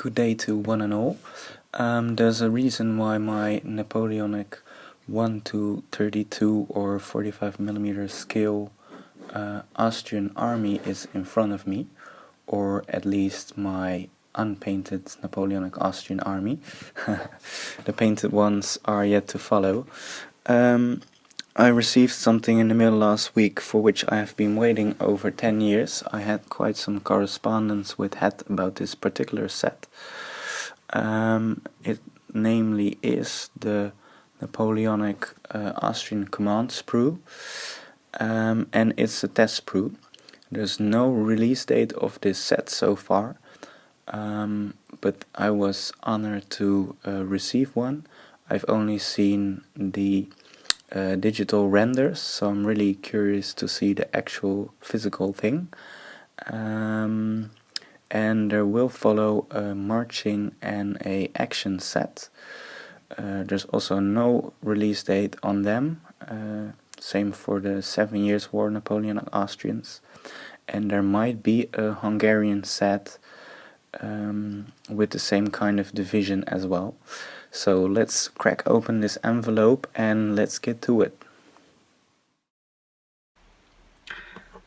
Good day to one and all. There's a reason why my Napoleonic 1 to 32 or 45mm scale Austrian army is in front of me, or at least my unpainted Napoleonic Austrian army. The painted ones are yet to follow. I received something in the mail last week for which I have been waiting over 10 years. I had quite some correspondence with Het about this particular set. It namely is the Napoleonic Austrian command sprue, and it's a test sprue. There's no release date of this set so far, but I was honored to receive one. I've only seen the digital renders, so I'm really curious to see the actual physical thing. And there will follow a marching and a action set. There's also no release date on them, same for the 7 Years' War Napoleonic Austrians, and there might be a Hungarian set with the same kind of division as well. So let's crack open this envelope and let's get to it.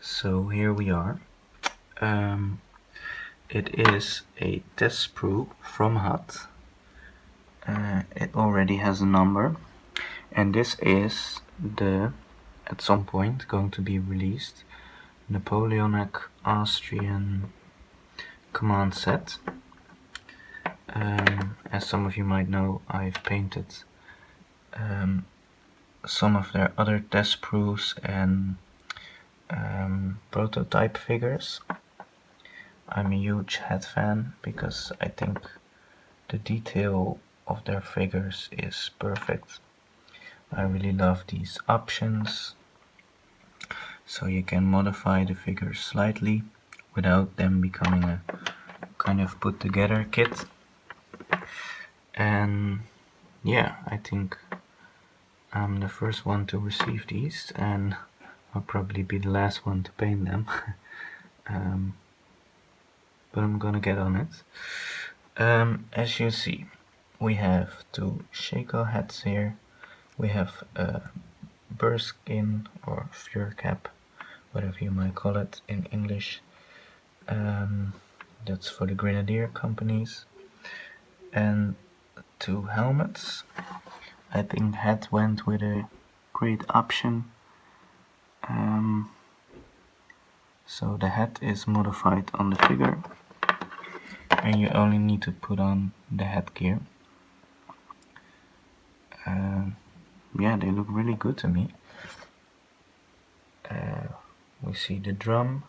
So here we are. It is a test sprue from Het. It already has a number, and this is the, at some point, going to be released Napoleonic Austrian command set. As some of you might know, I've painted some of their other test sprues and prototype figures. I'm a huge Het fan because I think the detail of their figures is perfect. I really love these options, so you can modify the figures slightly without them becoming a kind of put together kit. And yeah, I think I'm the first one to receive these, and I'll probably be the last one to paint them. But I'm gonna get on it. As you see, we have two shako hats here. We have a bearskin or fur cap, whatever you might call it in English. That's for the grenadier companies. And two helmets. I think Het went with a great option. So the hat is modified on the figure, and you only need to put on the headgear. Yeah, they look really good to me. We see the drum,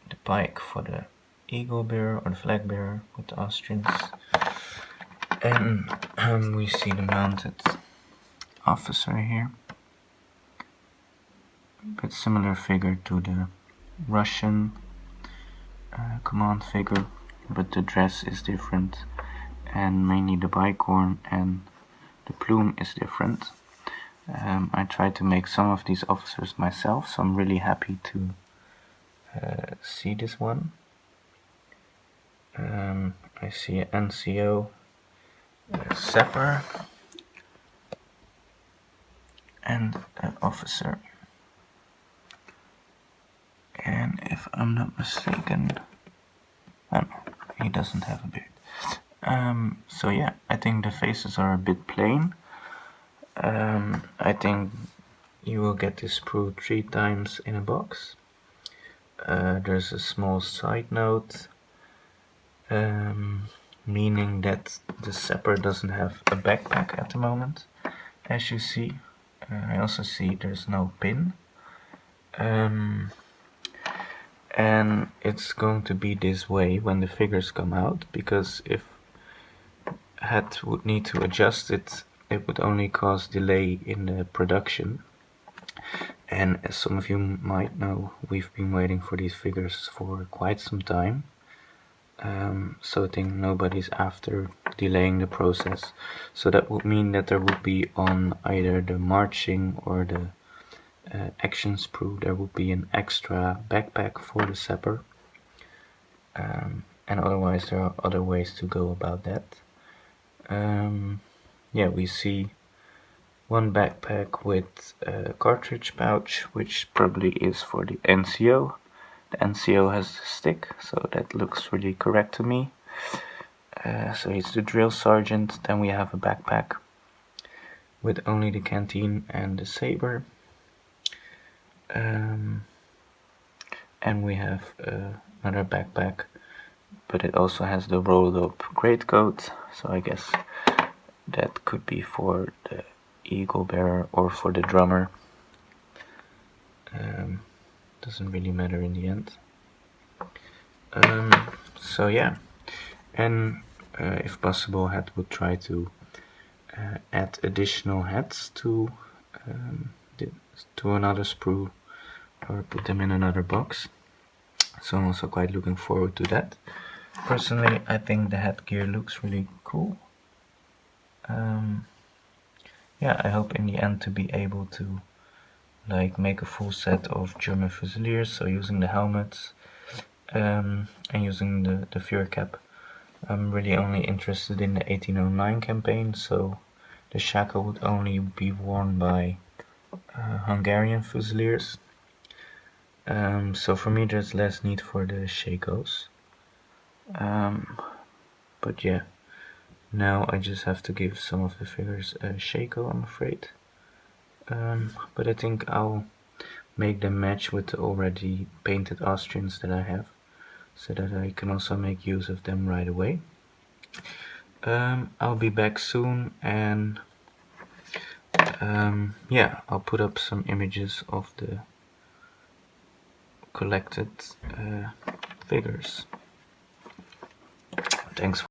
the pike for the eagle bearer or the flag bearer with the Austrians, and we see the mounted officer here. But similar figure to the Russian command figure, but the dress is different, and mainly the bicorn and the plume is different. I tried to make some of these officers myself, so I'm really happy to see this one. I see an NCO, a sapper, and an officer. And if I'm not mistaken, oh no, he doesn't have a beard. So yeah, I think the faces are a bit plain. I think you will get this sprue 3 times in a box. There's a small side note, meaning that the sapper doesn't have a backpack at the moment, as you see. I also see there's no pin. And it's going to be this way when the figures come out, because if Het would need to adjust it, it would only cause delay in the production. And as some of you might know, we've been waiting for these figures for quite some time. So I think nobody's after delaying the process. So that would mean that there would be on either the marching or the action sprue, there would be an extra backpack for the sapper. and otherwise there are other ways to go about that. Yeah, we see one backpack with a cartridge pouch, which probably is for the NCO. The NCO has a stick, so that looks really correct to me. So he's the drill sergeant. Then we have a backpack with only the canteen and the saber. And we have another backpack, but it also has the rolled up greatcoat, so I guess that could be for the eagle bearer or for the drummer. Doesn't really matter in the end. So yeah, and if possible, Hat would try to add additional hats to another sprue or put them in another box. So I'm also quite looking forward to that. Personally, I think the headgear looks really cool. Yeah, I hope in the end to be able to like make a full set of German fusiliers, so using the helmets and using the Fuhrer cap. I'm really only interested in the 1809 campaign, so the shako would only be worn by Hungarian fusiliers. So for me there's less need for the shakos. But yeah, now I just have to give some of the figures a shako, I'm afraid. But I think I'll make them match with the already painted Austrians that I have, so that I can also make use of them right away. I'll be back soon, and yeah, I'll put up some images of the collected figures. Thanks.